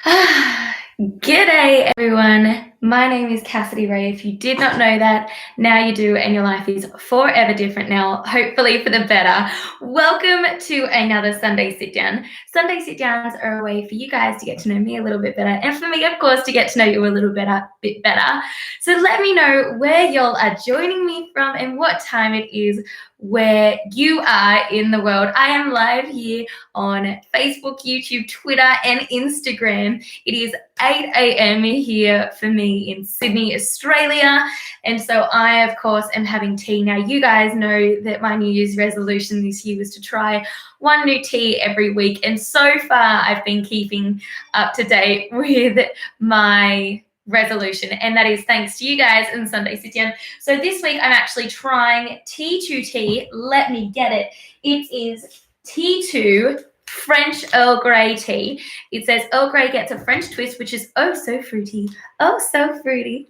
G'day everyone, my name is Cassidy-Rae. If you did not know that, now you do, and your life is forever different now, hopefully for the better. Welcome to another Sunday Sit-Down. Sunday Sit-Downs are a way for you guys to get to know me a little bit better, and for me, of course, to get to know you a little bit better. So let me know where y'all are joining me from and what time it is where you are in the world. I am live here on Facebook, YouTube, Twitter, and Instagram. It is 8 a.m. here for me in Sydney, Australia. And so I, of course, am having tea. Now, you guys know that my New Year's resolution this year was to try one new tea every week. And so far, I've been keeping up to date with my resolution, and that is thanks to you guys in Sunday Sitdown. So this week, I'm actually trying T2 tea. Let me get it. It is T2 French Earl Grey tea. It says Earl Grey gets a French twist, which is oh so fruity, oh so fruity.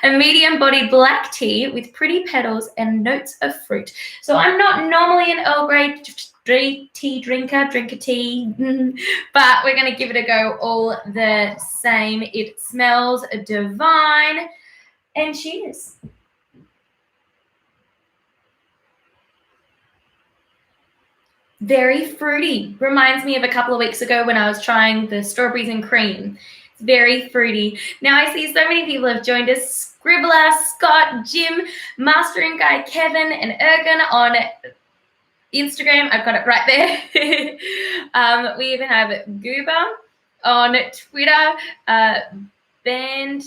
A medium-bodied black tea with pretty petals and notes of fruit. So I'm not normally an Earl Grey tea drinker tea, but we're going to give it a go all the same. It smells divine, and cheers. Very fruity. Reminds me of a couple of weeks ago when I was trying the strawberries and cream. It's very fruity. Now I see so many people have joined us. Scribbler, Scott, Jim, Mastering Guy, Kevin, and Ergen on Instagram. I've got it right there. We even have Goober on Twitter. Band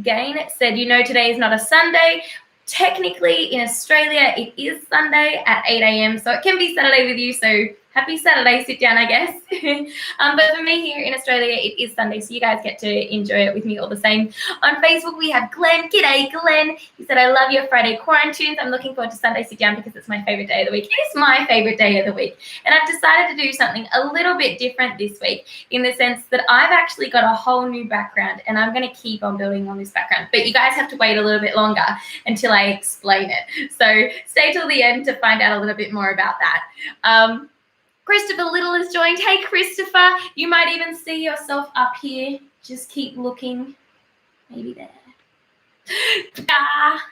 Gain said, you know, today is not a Sunday. Technically, in Australia, it is Sunday at 8 a.m., so it can be Saturday with you, so happy Saturday sit down, I guess. But for me here in Australia, it is Sunday, so you guys get to enjoy it with me all the same. On Facebook, we have Glenn. G'day, Glenn. He said, I love your Friday quarantines. I'm looking forward to Sunday Sit Down because it's my favorite day of the week. It is my favorite day of the week. And I've decided to do something a little bit different this week in the sense that I've actually got a whole new background, and I'm going to keep on building on this background. But you guys have to wait a little bit longer until I explain it. So stay till the end to find out a little bit more about that. Christopher Little has joined. Hey, Christopher. You might even see yourself up here. Just keep looking. Maybe there.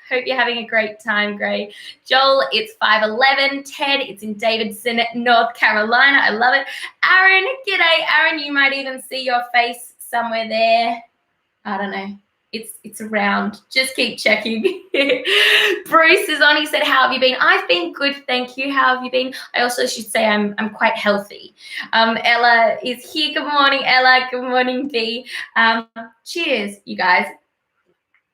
Hope you're having a great time, Gray. Joel, it's 5:11. Ted, it's in Davidson, North Carolina. I love it. Aaron, g'day. Aaron, you might even see your face somewhere there. I don't know. It's around. Just keep checking. Bruce is on. He said, how have you been? I've been good, thank you. How have you been? I also should say I'm quite healthy. Ella is here. Good morning, Ella. Good morning, Dee. Cheers, you guys.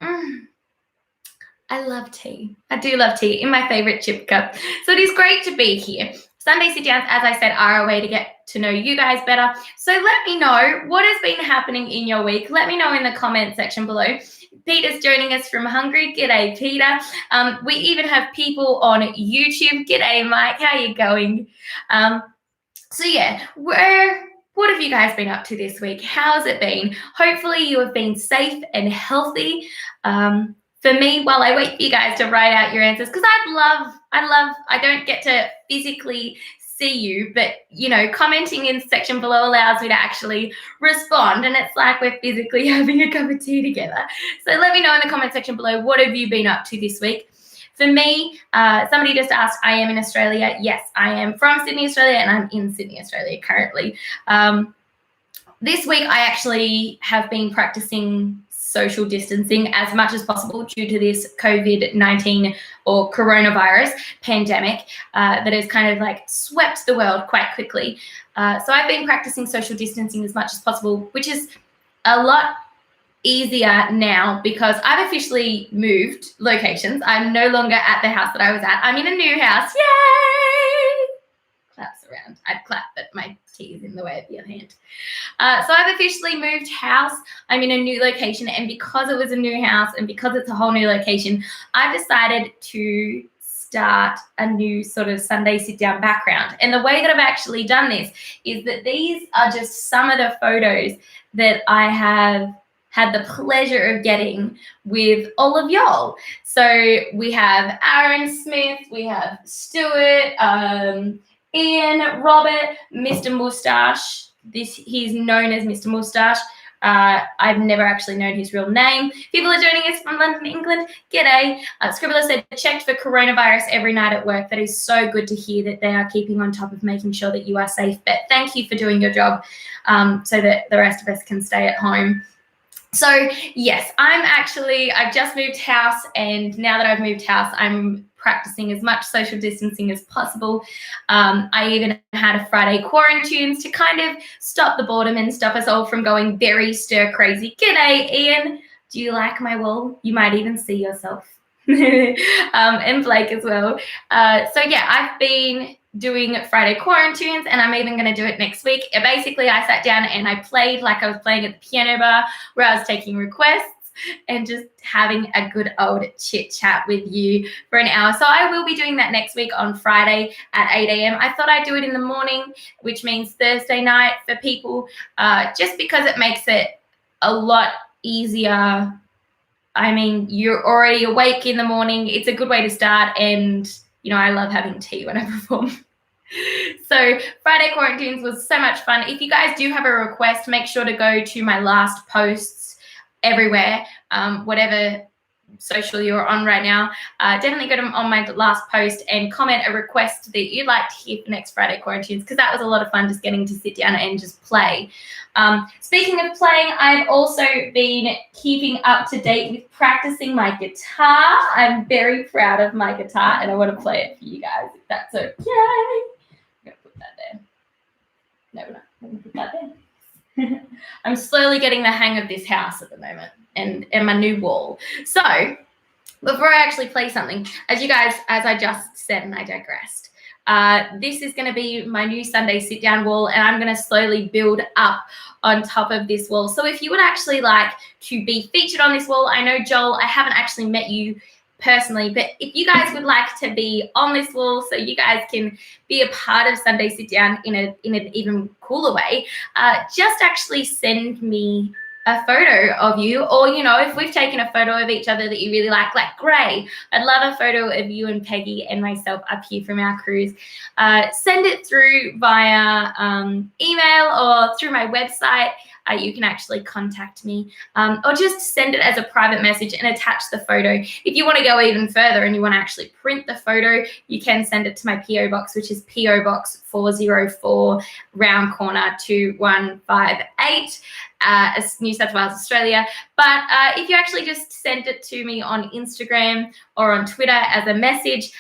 I love tea. I do love tea in my favorite chip cup. So it is great to be here. Sunday Sit-Downs, as I said, are a way to get to know you guys better. So let me know what has been happening in your week. Let me know in the comment section below. Peter's joining us from Hungary. G'day, Peter. We even have people on YouTube. G'day, Mike. How you going? So yeah, what have you guys been up to this week? How's it been? Hopefully you have been safe and healthy. For me, while I wait for you guys to write out your answers, because I don't get to physically see you, but, you know, commenting in the section below allows me to actually respond, and it's like we're physically having a cup of tea together. So let me know in the comment section below, what have you been up to this week? For me, somebody just asked, I am in Australia. Yes, I am from Sydney, Australia, and I'm in Sydney, Australia currently. This week, I actually have been practicing social distancing as much as possible due to this COVID-19 or coronavirus pandemic that has kind of like swept the world quite quickly. So I've been practicing social distancing as much as possible, which is a lot easier now because I've officially moved locations. I'm no longer at the house that I was at. I'm in a new house. Yay! Claps around. I'd clap, but my tea is in the way of the other hand. So I've officially moved house. I'm in a new location, and because it was a new house and because it's a whole new location, I've decided to start a new sort of Sunday sit-down background. And the way that I've actually done this is that these are just some of the photos that I have had the pleasure of getting with all of y'all. So we have Aaron Smith, we have Stuart, Ian, Robert, Mr. Moustache, he's known as Mr. Moustache. I've never actually known his real name. People are joining us from London, England. G'day. Scribbler said, checked for coronavirus every night at work. That is so good to hear that they are keeping on top of making sure that you are safe. But thank you for doing your job so that the rest of us can stay at home. So yes, I've just moved house, and now that I've moved house, I'm practicing as much social distancing as possible. I even had a Friday quarantines to kind of stop the boredom and stop us all from going very stir crazy. G'day, Ian. Do you like my wall? You might even see yourself. And Blake as well. So yeah, I've been doing Friday quarantines, and I'm even going to do it next week. Basically, I sat down and I played like I was playing at the piano bar, where I was taking requests and just having a good old chit chat with you for an hour. So I will be doing that next week on Friday at 8 a.m. I thought I'd do it in the morning, which means Thursday night for people, just because it makes it a lot easier. I mean, you're already awake in the morning. It's a good way to start, and I love having tea when I perform. So Friday quarantines was so much fun. If you guys do have a request, make sure to go to my last posts everywhere, whatever social you're on right now. Definitely go on my last post and comment a request that you'd like to hear for next Friday quarantines, because that was a lot of fun, just getting to sit down and just play. Speaking of playing, I've also been keeping up to date with practicing my guitar. I'm very proud of my guitar, and I want to play it for you guys, if that's okay. I'm going to put that there. No, we're not. I'm going to put that there. I'm slowly getting the hang of this house at the moment, and my new wall. So before I actually play something, as I just said, and I digressed, this is going to be my new Sunday Sit-Down wall, and I'm going to slowly build up on top of this wall. So if you would actually like to be featured on this wall, I know, Joel, I haven't actually met you personally, but if you guys would like to be on this wall so you guys can be a part of Sunday Sit-Down in an even cooler way, just actually send me a photo of you, or if we've taken a photo of each other that you really like great. I'd love a photo of you and Peggy and myself up here from our cruise. Send it through via email or through my website. You can actually contact me, or just send it as a private message and attach the photo. If you want to go even further and you want to actually print the photo, you can send it to my PO box, which is PO Box 404, Round Corner 2158. New South Wales, Australia. But if you actually just send it to me on Instagram or on Twitter as a message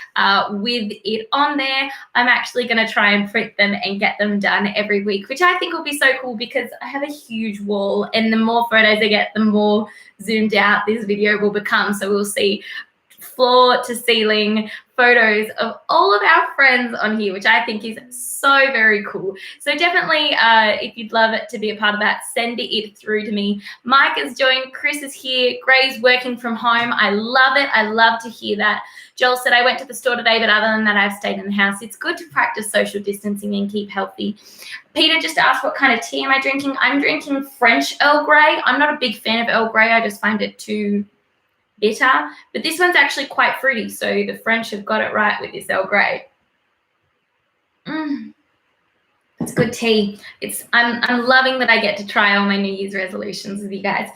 with it on there, I'm actually going to try and print them and get them done every week, which I think will be so cool, because I have a huge wall, and the more photos I get, the more zoomed out this video will become. So we'll see floor to ceiling photos of all of our friends on here, which I think is so very cool. So definitely, if you'd love it to be a part of that, send it through to me. Mike has joined, Chris is here, Gray's working from home. I love it. I love to hear that. Joel said, I went to the store today, but other than that, I've stayed in the house. It's good to practice social distancing and keep healthy. Peter just asked, what kind of tea am I drinking? I'm drinking French Earl Grey. I'm not a big fan of Earl Grey. I just find it too bitter, but this one's actually quite fruity, so the French have got it right with this Earl Grey. It's good tea. I'm loving that I get to try all my New Year's resolutions with you guys.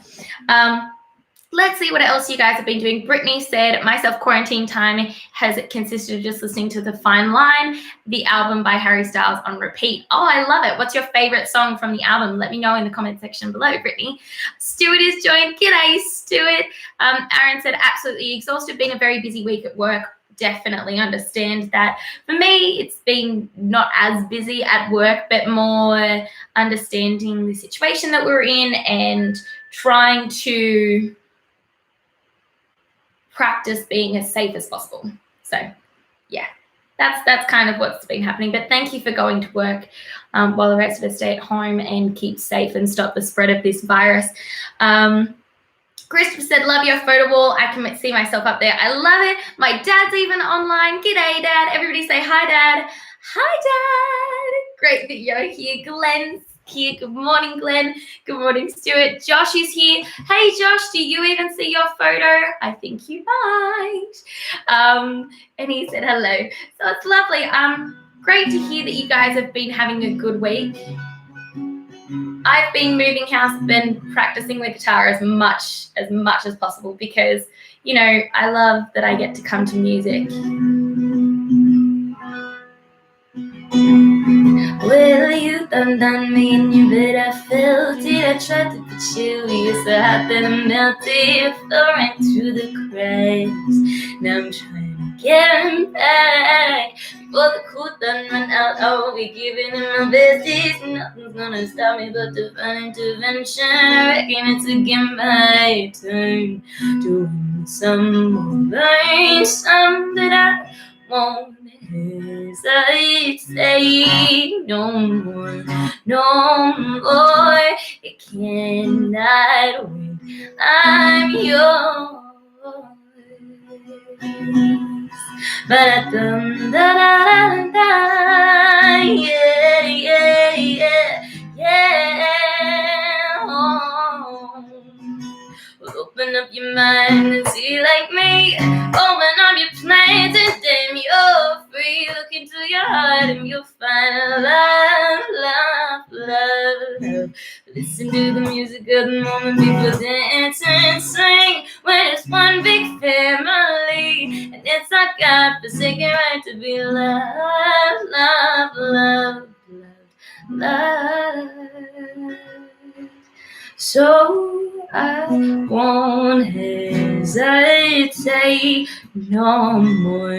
Let's see what else you guys have been doing. Brittany said, my self-quarantine time has consisted of just listening to The Fine Line, the album by Harry Styles, on repeat. Oh, I love it. What's your favorite song from the album? Let me know in the comment section below, Brittany. Stuart is joined. G'day, Stuart. Aaron said, absolutely exhausted. Been a very busy week at work. Definitely understand that. For me, it's been not as busy at work, but more understanding the situation that we're in and trying to practice being as safe as possible. So yeah, that's kind of what's been happening. But thank you for going to work while the rest of us stay at home and keep safe and stop the spread of this virus. Christopher said, love your photo wall. I can see myself up there. I love it. My dad's even online. G'day, Dad. Everybody say hi, Dad. Hi, Dad. Great video here. Glenn's here. Good morning, Glenn. Good morning, Stuart. Josh is here. Hey, Josh, do you even see your photo? I think you might. And he said hello. So it's lovely. Great to hear that you guys have been having a good week. I've been moving house, been practicing the guitar as much as possible because, you know, I love that I get to come to music. Well, you done me and you bet I felt it. I tried to put you, you're so hot that I melted. Fell right through the cracks. Now I'm trying to get him back before the cool done run out. I will be giving him my besties. Nothing's gonna stop me but divine intervention. I reckon it's again my turn to win some more, some that I won't hesitate. Say no more, it cannot wait. I'm yours. But yeah. Well, open up your mind and see like me. Open up your plans and damn, you're free. Look into your heart and you'll find love. Listen to the music of the moment, people dance and sing. When it's one big family, and it's our God-forsaken right to be loved. So I won't hesitate no more.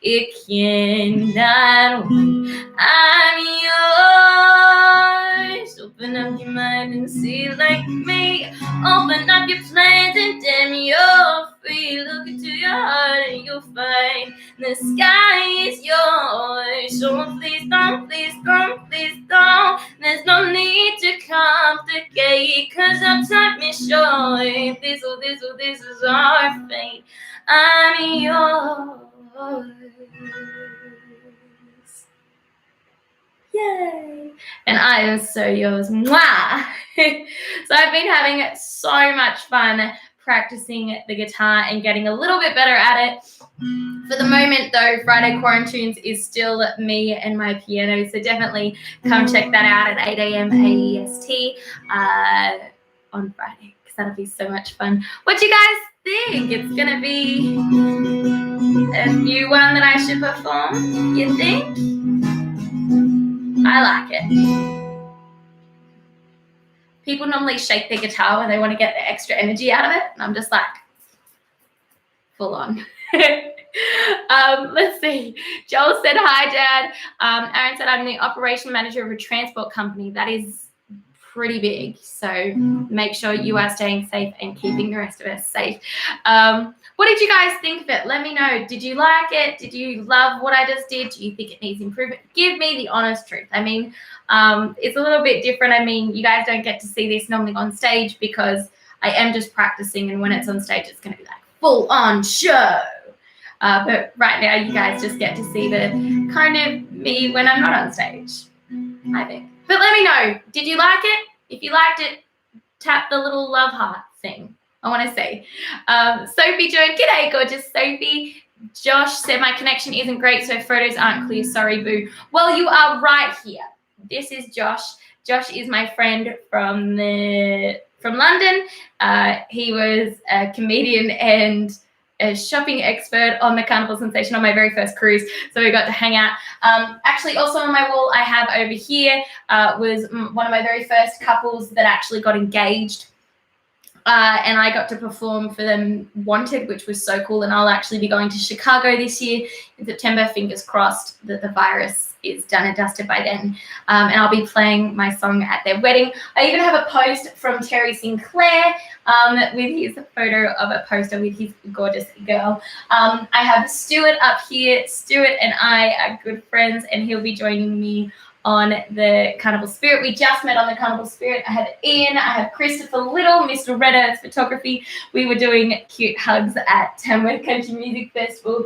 It cannot wait. I'm yours. Open up your mind and see like me. Open up your plans and damn, you're free. Look into your heart and you'll find the sky is yours. So please don't. There's no need to complicate, 'cause our time is short. This is our fate. I'm yours. Yay! And I am so yours. Mwah! So I've been having so much fun practicing the guitar and getting a little bit better at it. For the moment, though, Friday Quarantunes is still me and my piano, so definitely come check that out at 8 a.m. AEST on Friday, because that'll be so much fun. What do you guys think? It's going to be a new one that I should perform, you think? I like it. People normally shake their guitar when they want to get the extra energy out of it, and I'm just like, full on. Let's see. Joel said, hi, Dad. Aaron said, I'm the operation manager of a transport company. That is pretty big. So make sure you are staying safe and keeping the rest of us safe. What did you guys think of it? Let me know. Did you like it? Did you love what I just did? Do you think it needs improvement? Give me the honest truth. I mean, it's a little bit different. I mean, you guys don't get to see this normally on stage because I am just practicing, and when it's on stage, it's going to be like full on show. But right now, you guys just get to see the kind of me when I'm not on stage, I think. But let me know. Did you like it? If you liked it, tap the little love heart thing. I want to say. Sophie joined. G'day, gorgeous Sophie. Josh said, my connection isn't great, so photos aren't clear. Sorry, boo. Well, you are right here. This is Josh. Josh is my friend from London. He was a comedian and a shopping expert on the Carnival Sensation on my very first cruise, so we got to hang out. Actually, also on my wall I have over here was one of my very first couples that actually got engaged, and I got to perform for them Wanted, which was so cool. And I'll actually be going to Chicago this year in September. Fingers crossed that the virus is done and dusted by then, and I'll be playing my song at their wedding. I even have a post from Terry Sinclair with his photo of a poster with his gorgeous girl. I have Stuart up here. Stuart and I are good friends, and he'll be joining me on the Carnival Spirit. We just met on the Carnival Spirit. I have Ian, I have Christopher Little, Mr. Red Earth Photography. We were doing cute hugs at Tamworth Country Music Festival.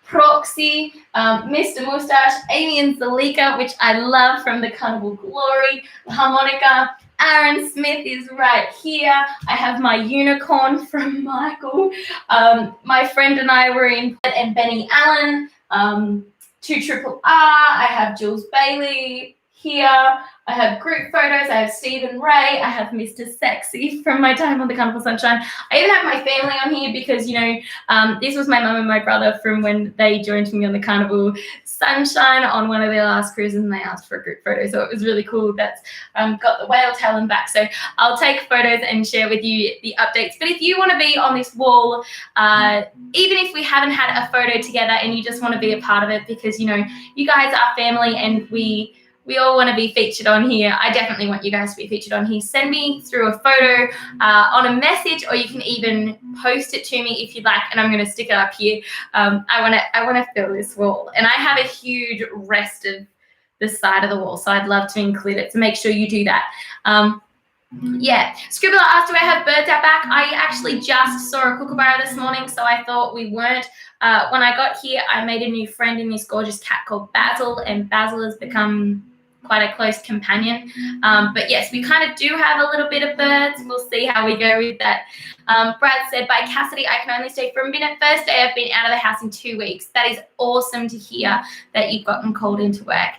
Proxy, Mr. Moustache, Amy and Salika, which I love from the Carnival Glory, the harmonica. Aaron Smith is right here. I have my unicorn from Michael. My friend and I were in, and Benny Allen, 2RRR. I have Jules Bailey here. I have group photos. I have Stephen Ray. I have Mr. Sexy from my time on the Carnival Sunshine. I even have my family on here because, this was my mum and my brother from when they joined me on the Carnival Sunshine on one of their last cruises, and they asked for a group photo. So it was really cool. That's got the whale tail and back. So I'll take photos and share with you the updates. But if you want to be on this wall, even if we haven't had a photo together and you just want to be a part of it because, you guys are family and we all want to be featured on here. I definitely want you guys to be featured on here. Send me through a photo on a message, or you can even post it to me if you'd like, and I'm going to stick it up here. I want to fill this wall, and I have a huge rest of the side of the wall, so I'd love to include it. So make sure you do that. Scribbler asked, do I have birds out back? I actually just saw a kookaburra this morning, so I thought we weren't. When I got here, I made a new friend in this gorgeous cat called Basil, and Basil has become quite a close companion. But yes, we kind of do have a little bit of birds. We'll see how we go with that. Brad said, by Cassidy, I can only stay for a minute. First day I've been out of the house in 2 weeks. That is awesome to hear that you've gotten called into work.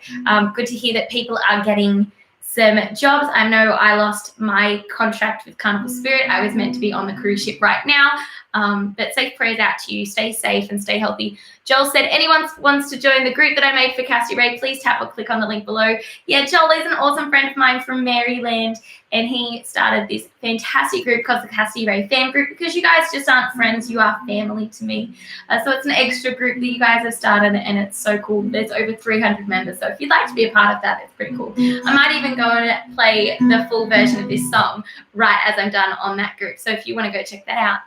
Good to hear that people are getting some jobs. I know I lost my contract with Carnival Spirit. I was meant to be on the cruise ship right now. But safe prayers out to you. Stay safe and stay healthy. Joel said, anyone wants to join the group that I made for Cassidy-Rae, please tap or click on the link below. Yeah, Joel is an awesome friend of mine from Maryland, and he started this fantastic group called the Cassidy-Rae Fam Group because you guys just aren't friends, you are family to me. So it's an extra group that you guys have started, and it's so cool. There's over 300 members, so if you'd like to be a part of that, it's pretty cool. I might even go and play the full version of this song right as I'm done on that group, so if you want to go check that out.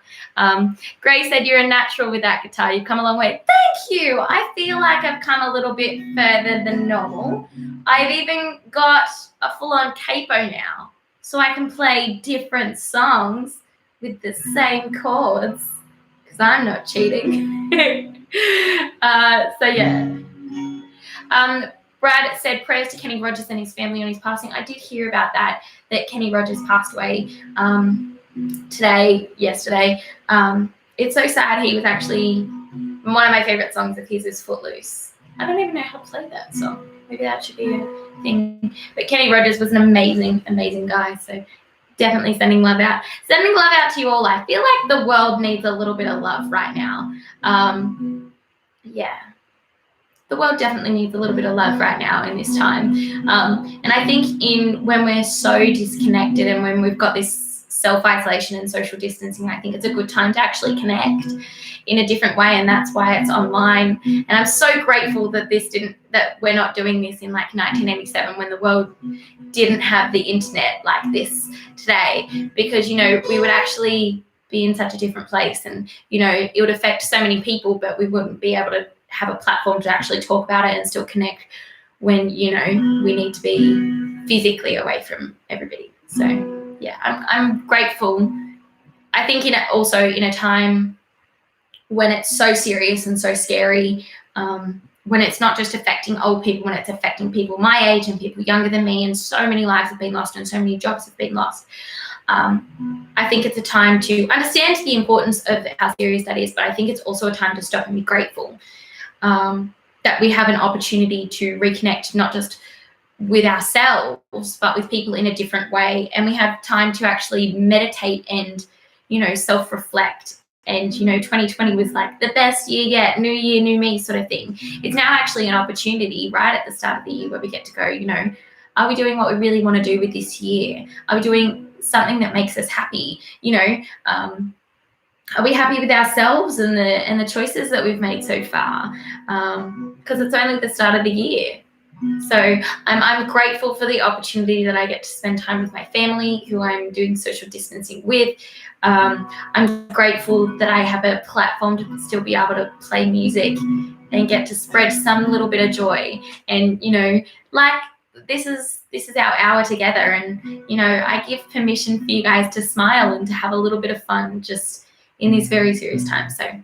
Grace said, you're a natural with that guitar. You've come a long way. Thank you. I feel like I've come a little bit further than normal. I've even got a full-on capo now, so I can play different songs with the same chords because I'm not cheating. Brad said, prayers to Kenny Rogers and his family on his passing. I did hear about that Kenny Rogers passed away yesterday. It's so sad. He was actually, one of my favorite songs of his is Footloose. I don't even know how to play that song. Maybe that should be a thing. But Kenny Rogers was an amazing, amazing guy. So definitely sending love out. Sending love out to you all. I feel like the world needs a little bit of love right now. The world definitely needs a little bit of love right now in this time. And I think when we're so disconnected and when we've got this self-isolation and social distancing, I think it's a good time to actually connect in a different way, and that's why it's online. And I'm so grateful that we're not doing this in like 1987 when the world didn't have the internet like this today, because we would actually be in such a different place, and it would affect so many people, but we wouldn't be able to have a platform to actually talk about it and still connect when we need to be physically away from everybody. So yeah, I'm grateful. I think in a time when it's so serious and so scary, when it's not just affecting old people, when it's affecting people my age and people younger than me, and so many lives have been lost and so many jobs have been lost. I think it's a time to understand the importance of how serious that is, but I think it's also a time to stop and be grateful that we have an opportunity to reconnect, not just with ourselves, but with people in a different way. And we have time to actually meditate and, self-reflect. And, 2020 was like the best year yet, new year, new me sort of thing. It's now actually an opportunity right at the start of the year where we get to go, are we doing what we really want to do with this year? Are we doing something that makes us happy? Are we happy with ourselves and the choices that we've made so far? Because it's only the start of the year. So I'm grateful for the opportunity that I get to spend time with my family, who I'm doing social distancing with. I'm grateful that I have a platform to still be able to play music and get to spread some little bit of joy. And, this is our hour together. And, I give permission for you guys to smile and to have a little bit of fun just in these very serious times. So,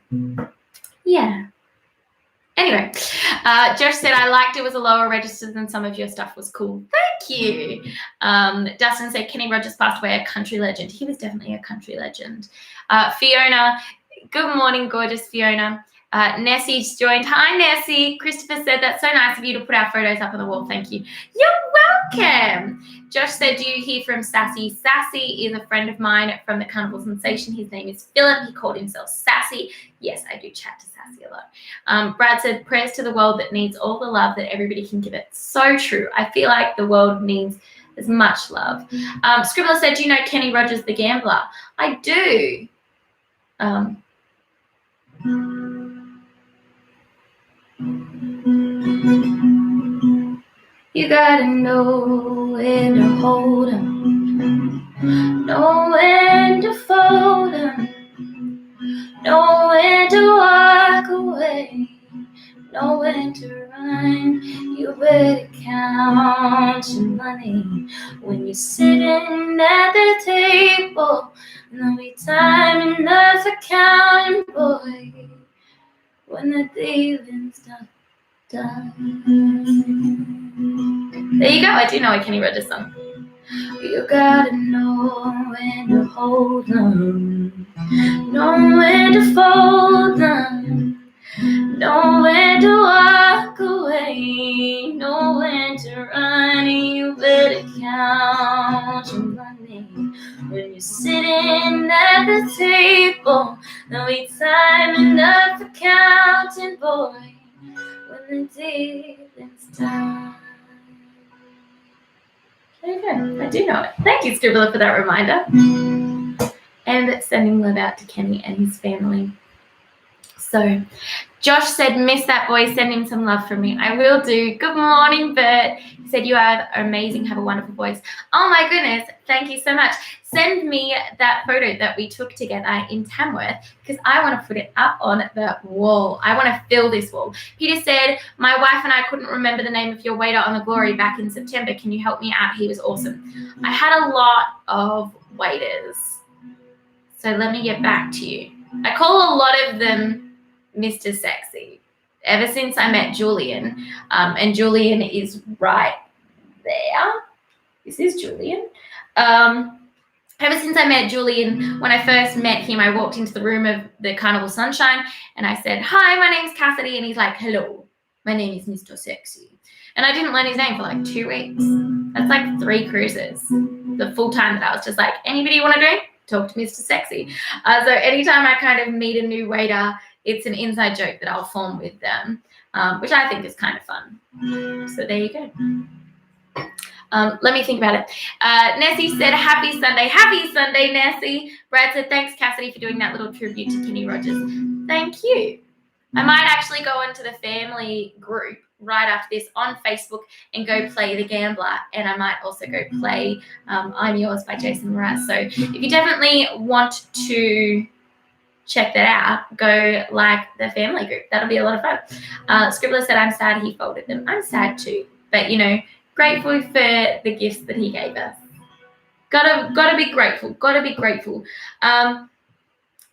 yeah. Anyway, Josh said, I liked it was a lower register than some of your stuff was cool. Thank you. Dustin said, Kenny Rogers passed away, a country legend. He was definitely a country legend. Fiona, good morning, gorgeous Fiona. Nessie's joined. Hi, Nessie. Christopher said, that's so nice of you to put our photos up on the wall. Thank you. You're welcome. Josh said, do you hear from Sassy? Sassy is a friend of mine from the Carnival Sensation. His name is Philip. He called himself Sassy. Yes, I do chat to Sassy a lot. Brad said, prayers to the world that needs all the love that everybody can give it. So true. I feel like the world needs as much love. Scribbler said, do you know Kenny Rogers the Gambler? I do. You gotta know when to hold 'em, know when to fold 'em, know when to walk away, know when to run. You better count your money when you're sitting at the table. There'll be time enough for counting, boy, when the dealing's done. There you go. I do know a Kenny Rogers song. You gotta know when to hold 'em, know when to fold 'em, know when to walk away, know when to run. You better count your money when you're sitting at the table. There'll be time enough for counting, boy, when the dealing's done. There you go. I do know it. Thank you, Scribbler, for that reminder. And sending love out to Kenny and his family. So, Josh said, miss that boy. Send him some love from me. I will do. Good morning, Bert. He said, you are amazing. Have a wonderful voice. Oh, my goodness. Thank you so much. Send me that photo that we took together in Tamworth because I want to put it up on the wall. I want to fill this wall. Peter said, my wife and I couldn't remember the name of your waiter on the Glory back in September. Can you help me out? He was awesome. I had a lot of waiters. So let me get back to you. I call a lot of them Mr. Sexy ever since I met Julian. And Julian is right there. This is Julian. Ever since I met Julian, when I first met him, I walked into the room of the Carnival Sunshine and I said, hi, my name's Cassidy. And he's like, hello, my name is Mr. Sexy. And I didn't learn his name for like 2 weeks. That's like 3 cruises. The full time that I was just like, anybody want a drink? Talk to Mr. Sexy. So anytime I kind of meet a new waiter, it's an inside joke that I'll form with them, which I think is kind of fun. So there you go. Let me think about it. Nessie said, happy Sunday. Happy Sunday, Nessie. Brad said, thanks, Cassidy, for doing that little tribute to Kenny Rogers. Thank you. I might actually go into the family group right after this on Facebook and go play The Gambler. And I might also go play I'm Yours by Jason Mraz. So if you definitely want to check that out, go like the family group. That'll be a lot of fun. Scribbler said, I'm sad he folded them. I'm sad too. But, you know, grateful for the gifts that he gave us. Gotta be grateful. Gotta be grateful.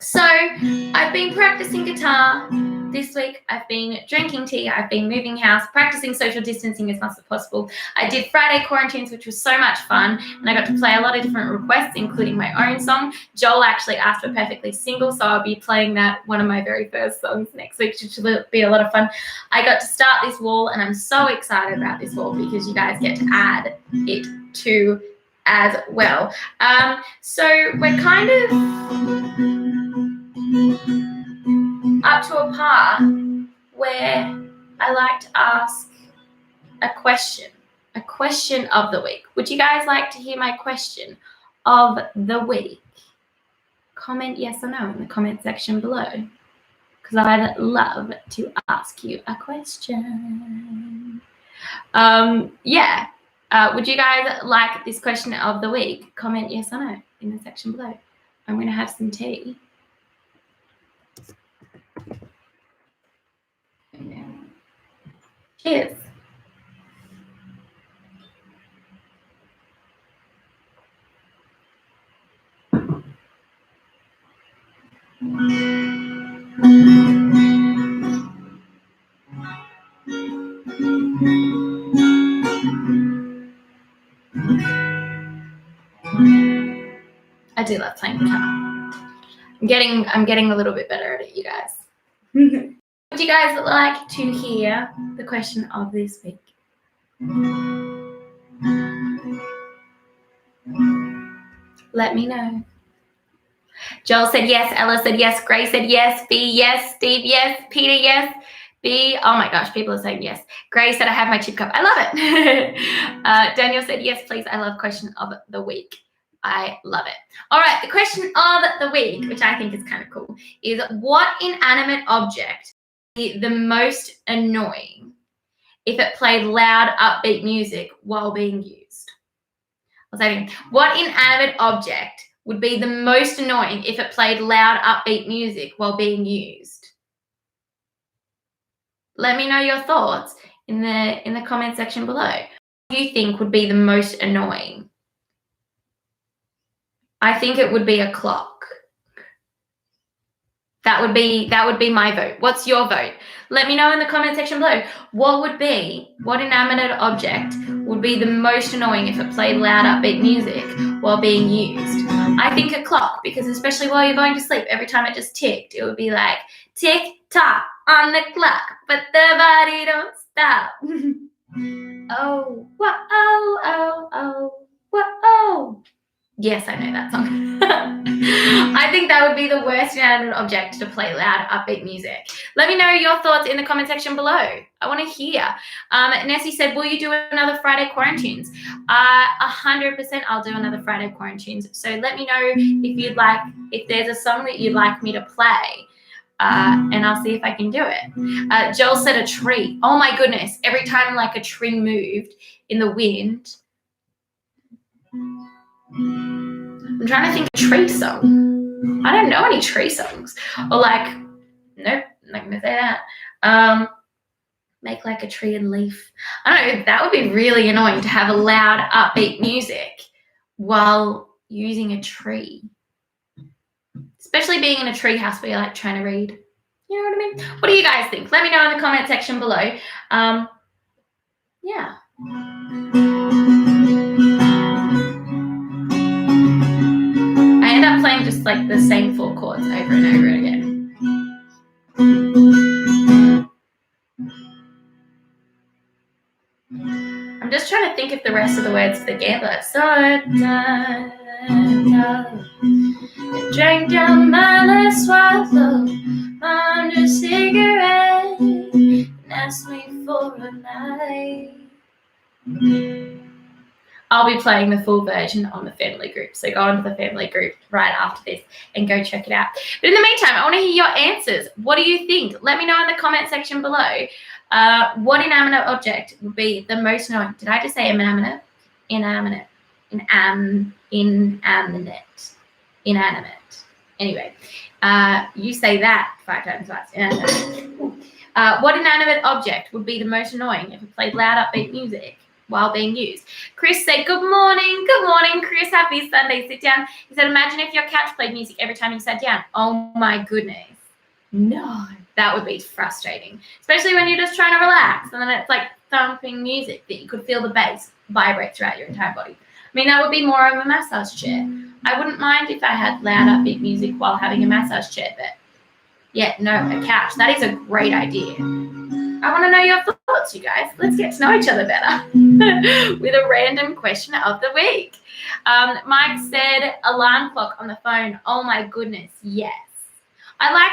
So I've been practicing guitar this week. I've been drinking tea. I've been moving house, practicing social distancing as much as possible. I did Friday quarantines, which was so much fun, and I got to play a lot of different requests, including my own song. Joel actually asked for Perfectly Single, so I'll be playing that, one of my very first songs, next week, which will be a lot of fun. I got to start this wall, and I'm so excited about this wall because you guys get to add it to as well. So we're kind of up to a part where I like to ask a question of the week. Would you guys like to hear my question of the week? Comment yes or no in the comment section below, because I'd love to ask you a question. Would you guys like this question of the week? Comment yes or no in the section below. I'm going to have some tea. Cheers. I do love playing guitar. I'm getting a little bit better at it, you guys. Would you guys like to hear the question of this week? Let me know. Joel said yes. Ella said yes. Grace said yes. B, yes. Steve, yes. Peter, yes. B, oh my gosh, people are saying yes. Grace said I have my chip cup. I love it. Daniel said yes, please. I love question of the week. I love it. All right, the question of the week, which I think is kind of cool, is what inanimate object would be the most annoying if it played loud, upbeat music while being used? I'll say it again. What inanimate object would be the most annoying if it played loud, upbeat music while being used? Let me know your thoughts in the comment section below. What do you think would be the most annoying? I think it would be a clock. That would be my vote. What's your vote? Let me know in the comment section below. What inanimate object would be the most annoying if it played loud, upbeat music while being used? I think a clock, because especially while you're going to sleep, every time it just ticked, it would be like, tick tock on the clock, but the body don't stop. Oh, whoa, oh, oh, oh, whoa, oh. Yes, I know that song. I think that would be the worst inanimate object to play loud, upbeat music. Let me know your thoughts in the comment section below. I want to hear. Nessie said, will you do another Friday Quarantunes? 100% I'll do another Friday Quarantunes. So let me know if there's a song that you'd like me to play. And I'll see if I can do it. Joel said a tree. Oh my goodness. Every time like a tree moved in the wind. I'm trying to think of a tree song. I don't know any tree songs. Or like, nope, I'm not going to say that. Make like a tree and leaf. I don't know. That would be really annoying to have a loud, upbeat music while using a tree. Especially being in a tree house where you're like trying to read. You know what I mean? What do you guys think? Let me know in the comment section below. Yeah. I end up playing just like the same 4 chords over and over again. I'm just trying to think of the rest of the words for the gambler. So drank down my last swallow on a cigarette and asked me for a night. I'll be playing the full version on the family group. So go onto the family group right after this and go check it out. But in the meantime, I want to hear your answers. What do you think? Let me know in the comment section below. What inanimate object would be the most annoying? Did I just say inanimate? Inanimate. Inanimate. Anyway, you say that 5 times fast. What inanimate object would be the most annoying if it played loud, upbeat music while being used? Chris said, good morning. Good morning, Chris. Happy Sunday sit down. He said, imagine if your couch played music every time you sat down. Oh my goodness. No, that would be frustrating. Especially when you're just trying to relax and then it's like thumping music that you could feel the bass vibrate throughout your entire body. I mean, that would be more of a massage chair. I wouldn't mind if I had loud, upbeat music while having a massage chair, but yeah, no, a couch. That is a great idea. I want to know your thoughts, you guys. Let's get to know each other better with a random question of the week. Mike said alarm clock on the phone. Oh my goodness, yes. I like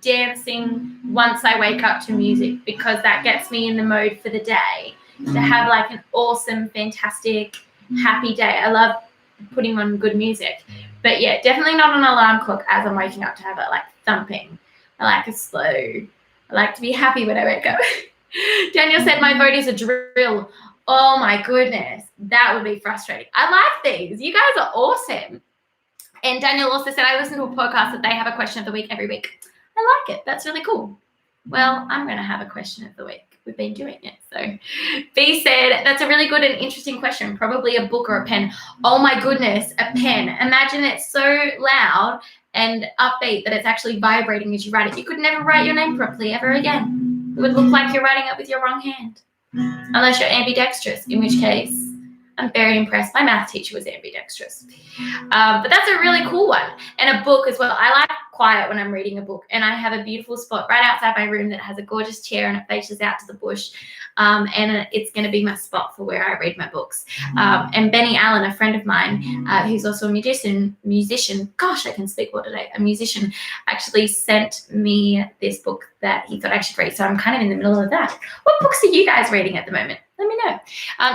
dancing once I wake up to music because that gets me in the mode for the day to have like an awesome, fantastic, happy day. I love putting on good music. But yeah, definitely not an alarm clock as I'm waking up to have it like thumping. I like it slow. I like to be happy when I wake up. Daniel said my vote is a drill. Oh my goodness. That would be frustrating. I like these. You guys are awesome. And Daniel also said I listen to a podcast that they have a question of the week every week. I like it. That's really cool. Well, I'm going to have a question of the week. We've been doing it. So B said, that's a really good and interesting question. Probably a book or a pen. Oh my goodness, a pen. Imagine it's so loud and upbeat that it's actually vibrating as you write it. You could never write your name properly ever again. It would look like you're writing it with your wrong hand. Unless you're ambidextrous, in which case I'm very impressed. My math teacher was ambidextrous. But that's a really cool one. And a book as well. I like quiet when I'm reading a book, and I have a beautiful spot right outside my room that has a gorgeous chair and it faces out to the bush. And it's going to be my spot for where I read my books. And Benny Allen, a friend of mine, who's also a musician, gosh, I can speak well today, a musician, actually sent me this book that he thought I should read. So I'm kind of in the middle of that. What books are you guys reading at the moment? Let me know.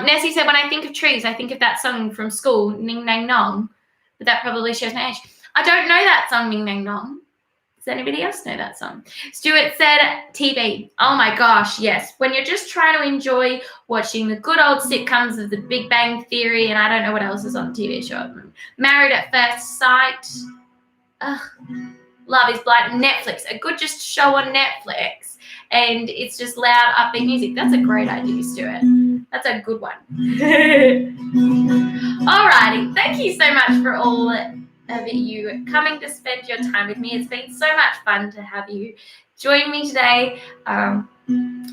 Nessie said, when I think of trees, I think of that song from school, Ning Nang Nong. But that probably shows my age. I don't know that song, Ning Nang Nong. Does anybody else know that song? Stuart said TV. Oh my gosh, yes. When you're just trying to enjoy watching the good old sitcoms of The Big Bang Theory, and I don't know what else is on the TV show. Married at First Sight. Love is Blind. Netflix. A good just show on Netflix. And it's just loud, upbeat music. That's a great idea, Stuart. That's a good one. Alrighty. Thank you so much for all of you coming to spend your time with me. It's been so much fun to have you join me today.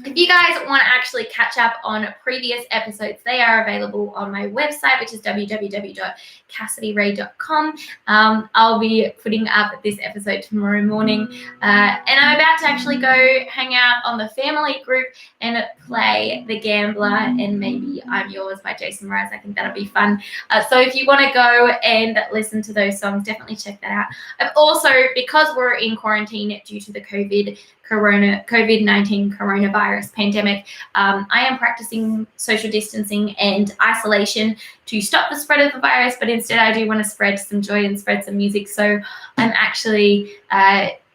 If you guys want to actually catch up on previous episodes, they are available on my website, which is www.cassidy-rae.com. I'll be putting up this episode tomorrow morning, and I'm about to actually go hang out on the family group and play The Gambler and maybe I'm Yours by Jason Mraz. I think that'll be fun. So if you want to go and listen to those songs, definitely check that out. I've also, because we're in quarantine due to the COVID-19 coronavirus pandemic, I am practicing social distancing and isolation to stop the spread of the virus, but instead I do want to spread some joy and spread some music. So I'm actually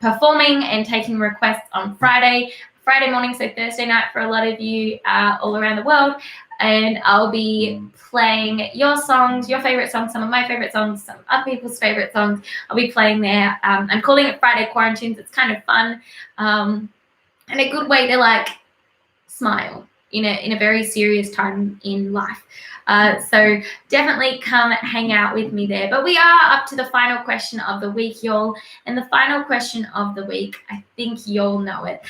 performing and taking requests on Friday morning, so Thursday night for a lot of you all around the world. And I'll be playing your songs, your favorite songs, some of my favorite songs, some other people's favorite songs. I'll be playing there. I'm calling it Friday Quarantines. It's kind of fun and a good way to like smile in a very serious time in life. So definitely come hang out with me there. But we are up to the final question of the week, y'all. And the final question of the week, I think y'all know it.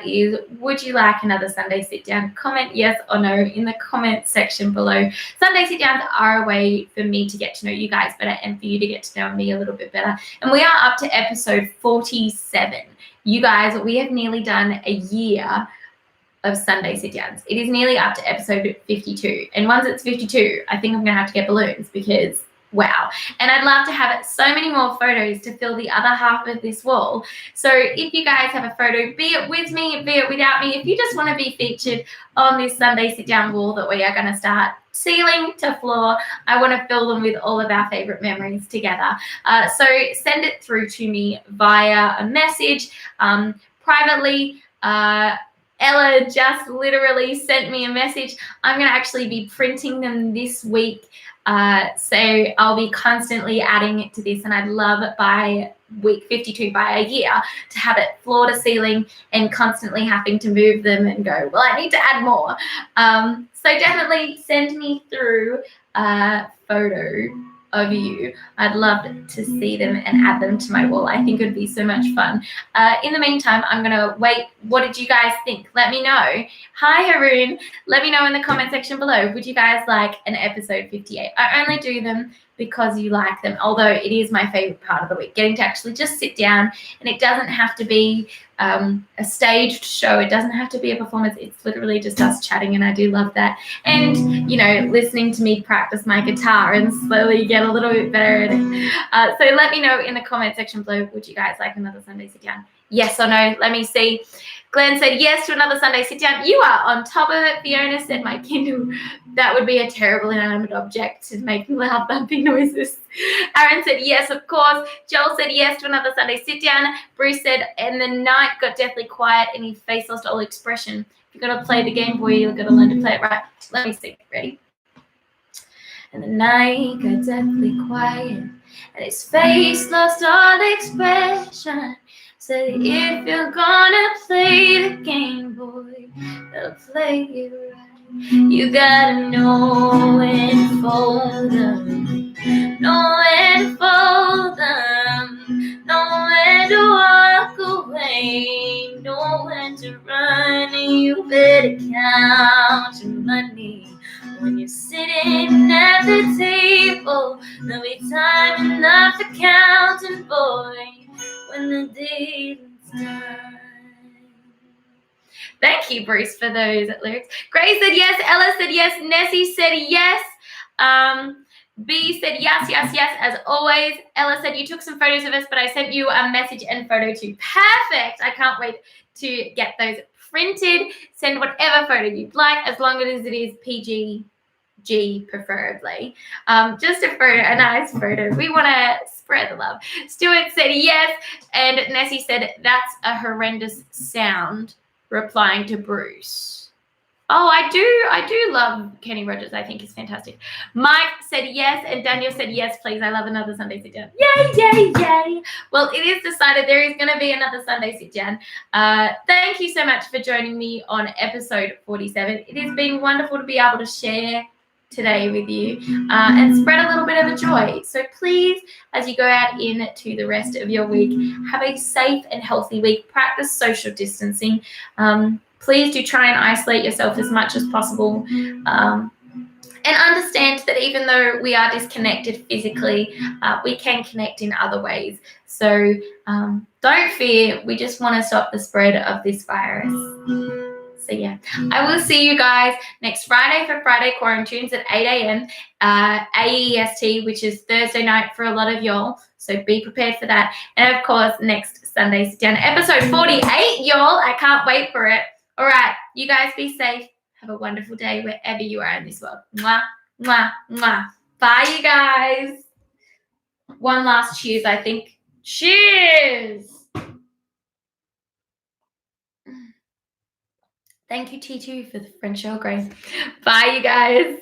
Is would you like another Sunday Sit Down? Comment yes or no in the comment section below. Sunday Sit Downs are a way for me to get to know you guys better and for you to get to know me a little bit better. And we are up to episode 47. You guys, we have nearly done a year of Sunday Sit Downs. It is nearly up to episode 52. And once it's 52, I think I'm going to have to get balloons because wow. And I'd love to have so many more photos to fill the other half of this wall. So if you guys have a photo, be it with me, be it without me, if you just want to be featured on this Sunday Sit Down wall that we are going to start ceiling to floor, I want to fill them with all of our favorite memories together. So send it through to me via a message privately. Ella just literally sent me a message. I'm going to actually be printing them this week. So I'll be constantly adding it to this, and I'd love by week 52, by a year, to have it floor to ceiling and constantly having to move them and go, well, I need to add more. So definitely send me through a photo of you. I'd love to see them and add them to my wall. I think it would be so much fun. In the meantime, I'm going to wait. What did you guys think? Let me know. Hi, Haroon. Let me know in the comment section below. Would you guys like an episode 58? I only do them because you like them, although it is my favorite part of the week, getting to actually just sit down, and it doesn't have to be a staged show. It doesn't have to be a performance. It's literally just us chatting, and I do love that. And, you know, listening to me practice my guitar and slowly get a little bit better at it. So let me know in the comment section below, would you guys like another Sunday Sit Down? Yes or no? Let me see. Glenn said yes to another Sunday Sit Down. You are on top of it. Fiona said my Kindle. That would be a terrible inanimate object to make loud thumping noises. Aaron said yes, of course. Joel said yes to another Sunday Sit Down. Bruce said, and the night got deathly quiet and his face lost all expression. If you're going to play the Game Boy, you've got to learn to play it right. Let me see. Ready? And the night got deathly quiet and his face lost all expression. Said if you're gonna play the Game Boy, gotta play it right. You gotta know when to fold them, know when to fold them, know when to walk away, know when to run, and you better count your money when you sing sitting at the table. There'll be time enough for counting, boy, when the dealing's done. Thank you, Bruce, for those lyrics. Grace said yes. Ella said yes. Nessie said yes. B said yes, yes, yes, as always. Ella said you took some photos of us, but I sent you a message and photo too. Perfect. I can't wait to get those printed. Send whatever photo you'd like, as long as it is PG preferably. Just a photo, a nice photo. We want to spread the love. Stuart said yes, and Nessie said that's a horrendous sound, replying to Bruce. Oh, I do love Kenny Rogers. I think he's fantastic. Mike said yes, and Daniel said yes, please. I love another Sunday Sit Down. Yay, yay, yay. Well, it is decided there is going to be another Sunday Sit Down. Thank you so much for joining me on episode 47. It has been wonderful to be able to share today with you and spread a little bit of a joy. So please, as you go out into the rest of your week, have a safe and healthy week. Practice social distancing. Please do try and isolate yourself as much as possible. And understand that even though we are disconnected physically, we can connect in other ways. So don't fear. We just want to stop the spread of this virus. So yeah, I will see you guys next Friday for Friday Quarantunes at 8 a.m. AEST, which is Thursday night for a lot of y'all. So be prepared for that. And of course, next Sunday Sit Down, episode 48, y'all. I can't wait for it. All right, you guys be safe. Have a wonderful day wherever you are in this world. Mwah, mwah, mwah. Bye, you guys. One last cheers, I think. Cheers. Thank you, T2, for the French Earl Grey. Bye, you guys.